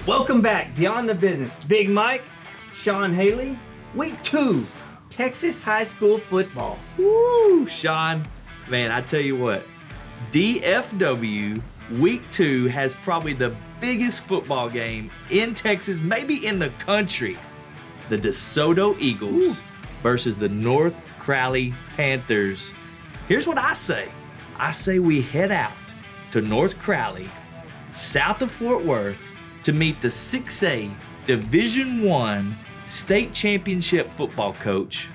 Welcome back, Beyond the Business. Big Mike, Sean Haley, Week 2, Texas High School Football. Woo, Sean. Man, I tell you what, DFW Week 2 has probably the biggest football game in Texas, maybe in the country. The DeSoto Eagles versus the North Crowley Panthers. Here's what I say. I say we head out to North Crowley, south of Fort Worth, to meet the 6A Division I State Championship football coach,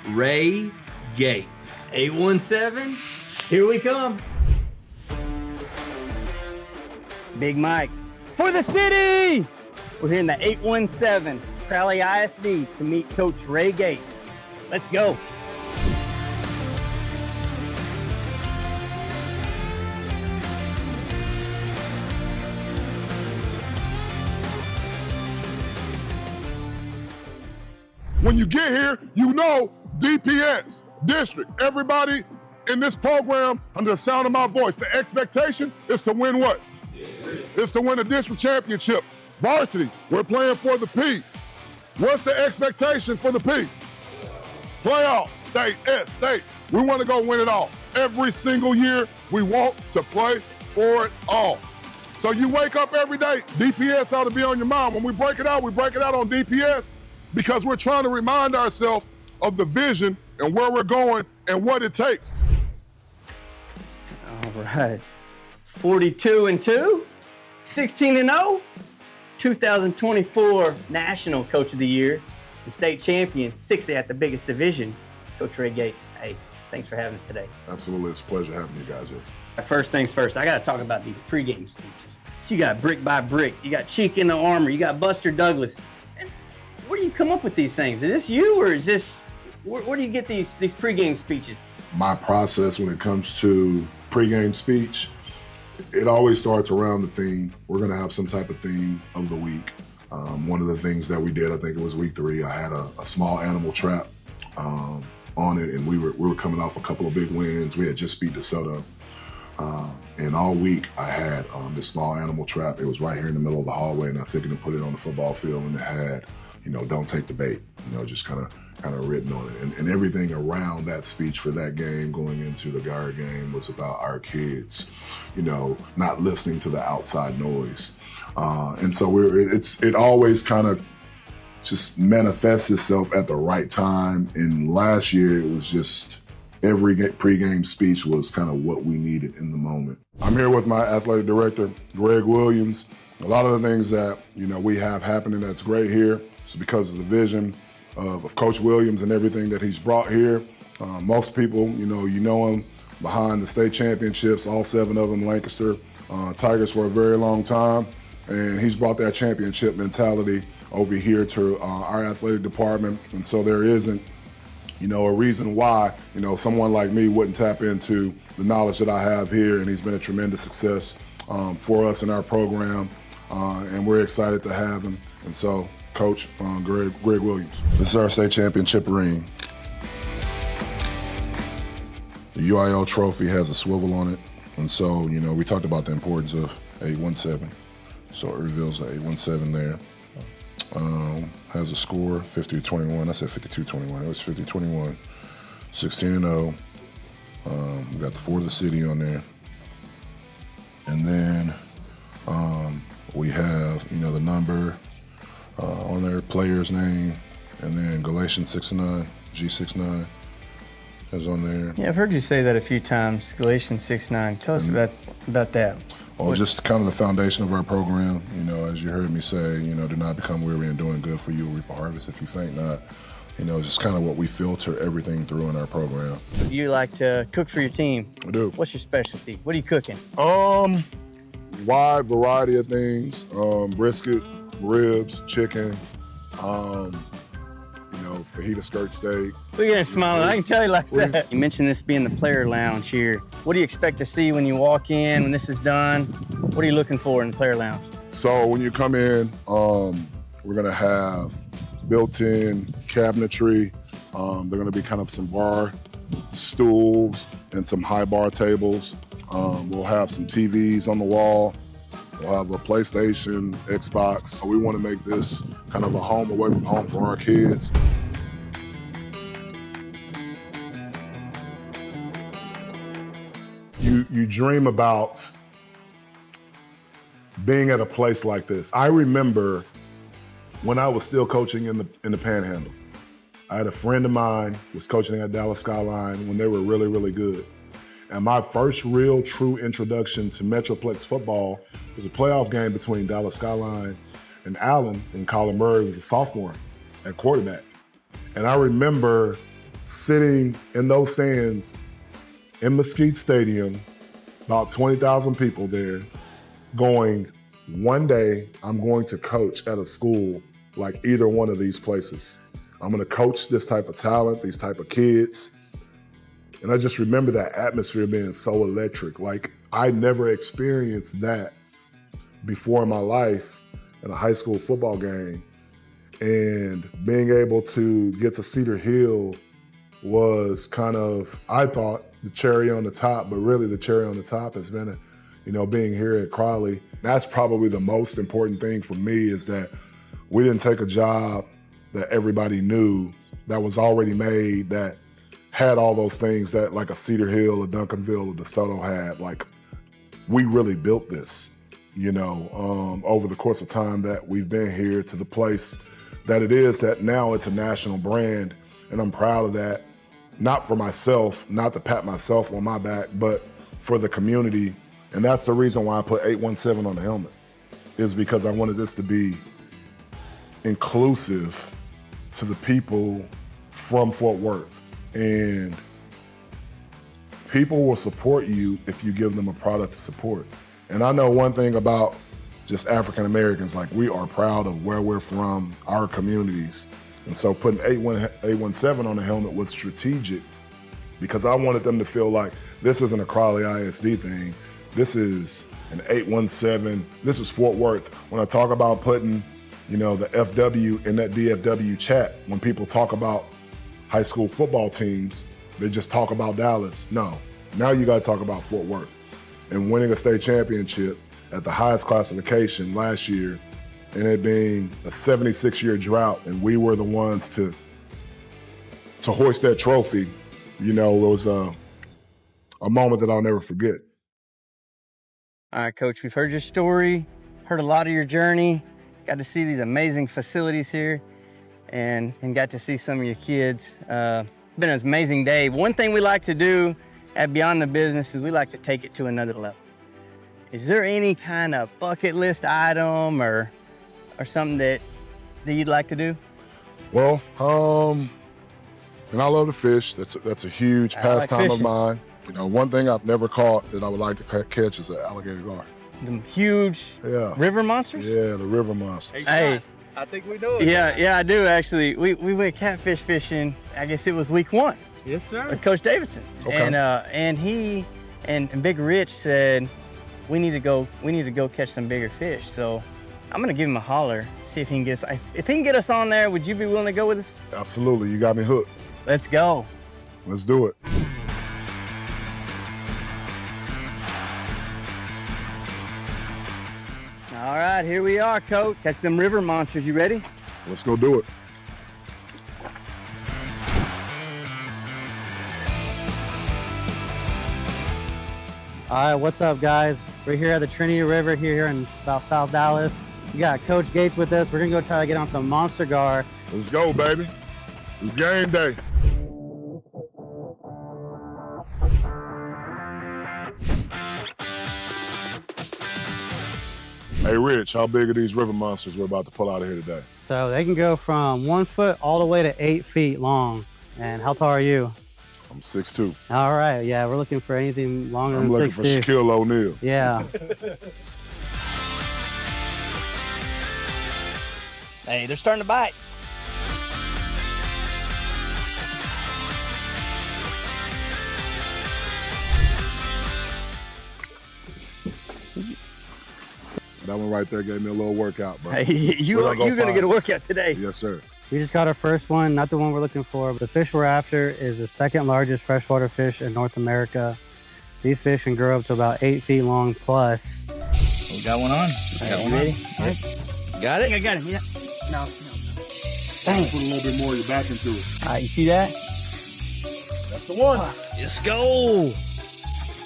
Ray Gates. 817, here we come. Big Mike, for the city! We're here in the 817 Crowley ISD to meet Coach Ray Gates. Let's go. When you get here, you know DPS, district, everybody in this program under the sound of my voice. The expectation is to win what? It's to win a district championship. Varsity, we're playing for the P. What's the expectation for the P? Playoffs, state, state. We want to go win it all. Every single year, we want to play for it all. So you wake up every day, DPS ought to be on your mind. When we break it out on DPS because we're trying to remind ourselves of the vision and where we're going and what it takes. All right. 42-2, 16-0, 2024 National Coach of the Year, the state champion, 6A at the biggest division, Coach Ray Gates. Hey, thanks for having us today. Absolutely, it's a pleasure having you guys here. First things first, I got to talk about these pregame speeches. So you got Brick by Brick, you got Cheek in the Armor, you got Buster Douglas. And where do you come up with these things? Is this you, or is this, where do you get these pregame speeches? My process when it comes to pregame speech, it always starts around the theme. We're going to have some type of theme of the week. One of the things that we did, I think it was week 3, I had a small animal trap on it, and we were coming off a couple of big wins. We had just beat DeSoto. And all week I had this small animal trap. It was right here in the middle of the hallway, and I took it and put it on the football field, and it had, don't take the bait, just kind of written on it. And everything around that speech for that game going into the Gyre game was about our kids, not listening to the outside noise. And so it always kind of just manifests itself at the right time. And last year it was just every pregame speech was kind of what we needed in the moment. I'm here with my athletic director, Greg Williams. A lot of the things that, we have happening that's great here is because of the vision of Coach Williams and everything that he's brought here. Most people, you know him behind the state championships, all 7 of them Lancaster Tigers for a very long time. And he's brought that championship mentality over here to our athletic department. And so there isn't, a reason why, someone like me wouldn't tap into the knowledge that I have here. And he's been a tremendous success for us in our program. And we're excited to have him. And so, Coach Greg Williams. This is our state championship ring. The UIL trophy has a swivel on it. And so, we talked about the importance of 817. So it reveals the 817 there. Has a score, 50-21. I said 52-21. It was 50-21. 16-0. We got the 4 of the city on there. And then we have, the number on their player's name. And then Galatians 6-9, G69 is on there. Yeah, I've heard you say that a few times, Galatians 6:9. Tell us about that. Well, just kind of the foundation of our program, as you heard me say, do not become weary in doing good, for you will reap a harvest if you faint not. Just kind of what we filter everything through in our program. You like to cook for your team. I do. What's your specialty? What are you cooking? Wide variety of things, brisket, ribs, chicken, fajita skirt steak. Look at him smiling. I can tell he likes that. You mentioned this being the player lounge here. What do you expect to see when you walk in, when this is done? What are you looking for in the player lounge? So when you come in, we're going to have built-in cabinetry. They're going to be kind of some bar stools and some high bar tables. We'll have some TVs on the wall. We'll have a PlayStation, Xbox. So we want to make this kind of a home away from home for our kids. You dream about being at a place like this. I remember when I was still coaching in the Panhandle. I had a friend of mine was coaching at Dallas Skyline when they were really, really good. And my first real true introduction to Metroplex football was a playoff game between Dallas Skyline and Allen, and Colin Murray was a sophomore at quarterback. And I remember sitting in those stands in Mesquite Stadium, about 20,000 people there, going, one day I'm going to coach at a school like either one of these places. I'm gonna coach this type of talent, these type of kids. And I just remember that atmosphere being so electric. Like, I never experienced that before in my life in a high school football game. And being able to get to Cedar Hill was kind of, I thought, the cherry on the top, but really the cherry on the top has been, being here at Crowley. That's probably the most important thing for me, is that we didn't take a job that everybody knew, that was already made, that had all those things that like a Cedar Hill, a Duncanville, or DeSoto had. Like, we really built this, over the course of time that we've been here to the place that it is, that now it's a national brand. And I'm proud of that, not for myself, not to pat myself on my back, but for the community. And that's the reason why I put 817 on the helmet, is because I wanted this to be inclusive to the people from Fort Worth. And people will support you if you give them a product to support. And I know one thing about just African Americans, like, we are proud of where we're from, our communities. And so putting 817 on the helmet was strategic, because I wanted them to feel like this isn't a Crowley ISD thing. This is an 817. This is Fort Worth. When I talk about putting, the FW in that DFW chat, when people talk about high school football teams, they just talk about Dallas. No, now you gotta talk about Fort Worth. And winning a state championship at the highest classification last year, and it being a 76-year drought, and we were the ones to hoist that trophy, it was a moment that I'll never forget. All right, Coach, we've heard your story, heard a lot of your journey, got to see these amazing facilities here, and got to see some of your kids. Been an amazing day. One thing we like to do at Beyond the Business is we like to take it to another level. Is there any kind of bucket list item or something that you'd like to do? Well, and I love to fish. That's a huge pastime of mine. One thing I've never caught that I would like to catch is an alligator gar. The huge river monsters? Yeah, the river monsters. Hey, I think we know it. Yeah, I do actually. We went catfish fishing. I guess it was week 1. Yes, sir. With Coach Davidson. Okay. And he and Big Rich said we need to go catch some bigger fish. So I'm gonna give him a holler, see if he can get us. If he can get us on there, would you be willing to go with us? Absolutely, you got me hooked. Let's go. Let's do it. All right, here we are, Coach. Catch them river monsters. You ready? Let's go do it. All right, what's up, guys? We're here at the Trinity River here in about South Dallas. We got Coach Gates with us. We're gonna go try to get on some monster gar. Let's go, baby. It's game day. Hey, Rich, how big are these river monsters we're about to pull out of here today? So they can go from 1 foot all the way to 8 feet long. And how tall are you? I'm 6'2". All right, yeah, we're looking for anything longer I'm than looking 6'2". for Shaquille O'Neal. Yeah. Hey, they're starting to bite. That one right there gave me a little workout, bro. Hey, you're gonna get a workout today. Yes, sir. We just got our first one, not the one we're looking for. The fish we're after is the second largest freshwater fish in North America. These fish can grow up to about 8 feet long plus. We got one on. Are you ready? Got it? I got him. Yeah. No. Dang. Put a little bit more of your back into it. All right, you see that? That's the one. Let's go.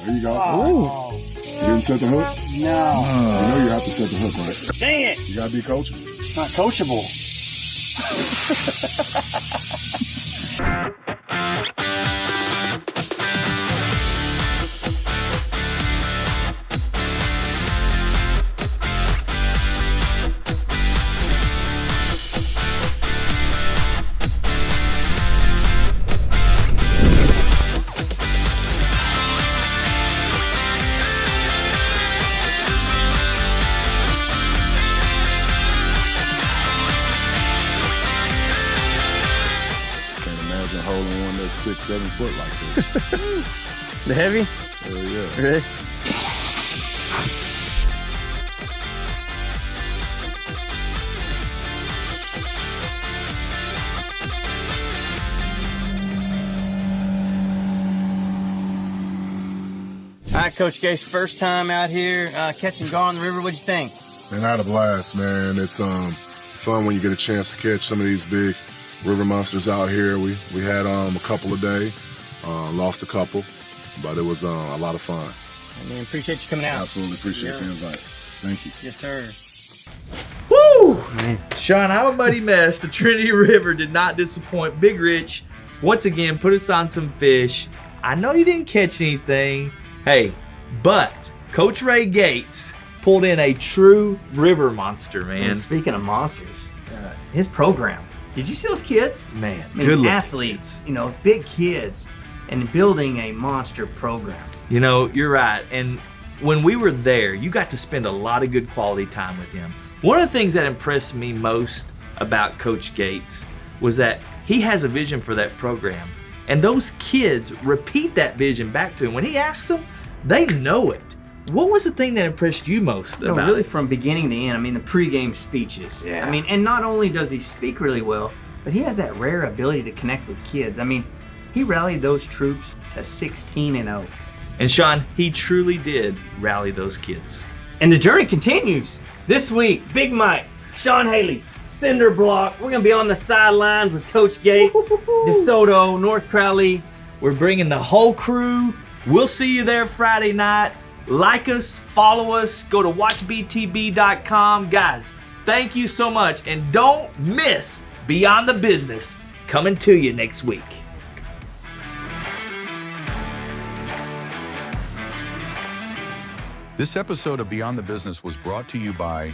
There you go. Oh. You didn't set the hook? No. You know you have to set the hook, right? Dang it. You gotta be coachable. It's not coachable. Can't imagine holding one that's 6-7 foot like this. The heavy? Hell yeah. Ready? All right, Coach Gates, first time out here catching gar on the river. What'd you think? And I had a blast, man. It's fun when you get a chance to catch some of these big river monsters out here. We had a couple a day, lost a couple, but it was a lot of fun. I mean, appreciate you coming out. Absolutely appreciate the invite. Thank you. Yes, sir. Woo! Man. Sean, how a muddy mess. The Trinity River did not disappoint. Big Rich, once again, put us on some fish. I know you didn't catch anything. Hey, but Coach Ray Gates pulled in a true river monster, man. And speaking of monsters, his program. Did you see those kids? Man, I mean, good looking athletes, you know, big kids, and building a monster program. You know, you're right. And when we were there, you got to spend a lot of good quality time with him. One of the things that impressed me most about Coach Gates was that he has a vision for that program. And those kids repeat that vision back to him. When he asks them, they know it. What was the thing that impressed you most No, about really it? from beginning to end. I mean, the pregame speeches. Yeah. I mean, and not only does he speak really well, but he has that rare ability to connect with kids. I mean, he rallied those troops to 16-0. And Sean, he truly did rally those kids. And the journey continues. This week, Big Mike, Sean Haley, Cinder Block. We're going to be on the sidelines with Coach Gates, DeSoto, North Crowley. We're bringing the whole crew. We'll see you there Friday night. Like us, follow us, go to watchbtb.com. Guys, thank you so much. And don't miss Beyond the Business coming to you next week. This episode of Beyond the Business was brought to you by